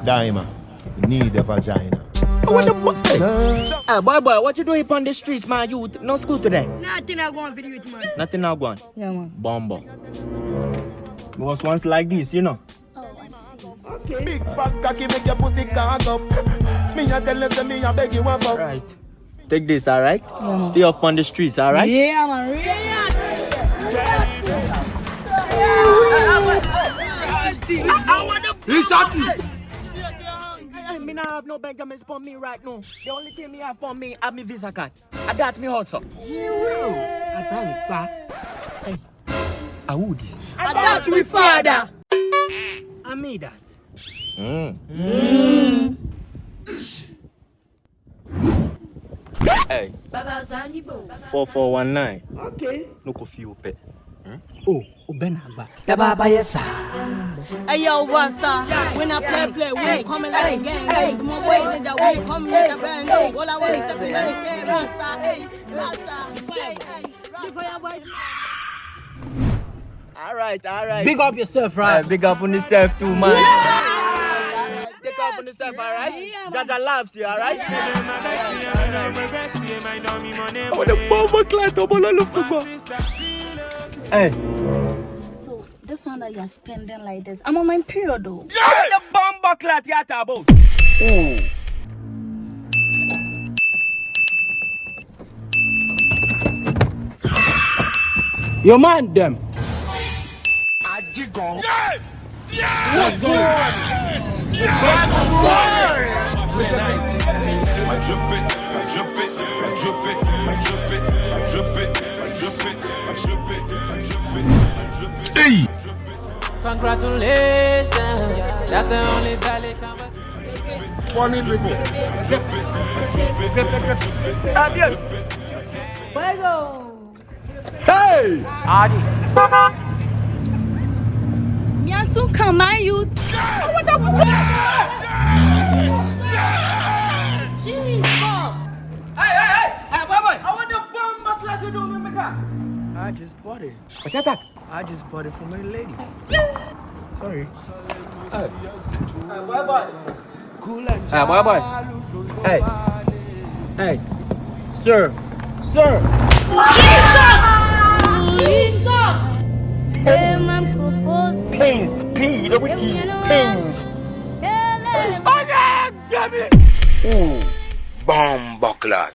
Diamond, you need a vagina. What the fuck? Hey, boy, what you doing on the streets, man? You no school today? Nothing I go on video with man. Nothing now going. Yeah, man. Bombo. It was once like this, you know. Oh, I see. Okay. Big fat cocky make your pussy cock up. Me a tell you, say me a beg you one fuck. Right. Take this, alright? Yeah, stay off on the streets, alright? Yeah, man. Me not have no Benjamins for me right now. The only thing me have for me have me visa card. I got me also. I thank God. Hey, I who this? I got you, father. I made that. Hey, 4419. Okay. No coffee open. Oh, Benagba. Hey, yo, Rasta. When I play, we coming like a gang. The more way that we come with a brand new. All I want is stepping on the scale. Rasta, hey, Rasta. Hey, the fire boy. Alright. Big up yourself, right? Big up on yourself too, man. Yeah. Take up on yourself, alright? Yeah, Jaja loves you, alright? Oh, the bomber client, I love to go. Hey. So, this one that you're spending like this, I'm on my period though. Yeah! The bomber clat you talk about. Your man, them. Ajigong. What's going on? Congratulations, that's the only valid conversation. Funny people. Fuego! Hey! Adi. Me and soon come my youth. What the Jesus! Hey, boy. I want the bomber clat you do with me car. I just bought it. What you talk? I just bought it for my lady. Sorry. Hey, boy. Cool and Hey, boy. Hey. Sir. Jesus! Hey, man, propose. Pain, pains. Hey, Bomb buckler.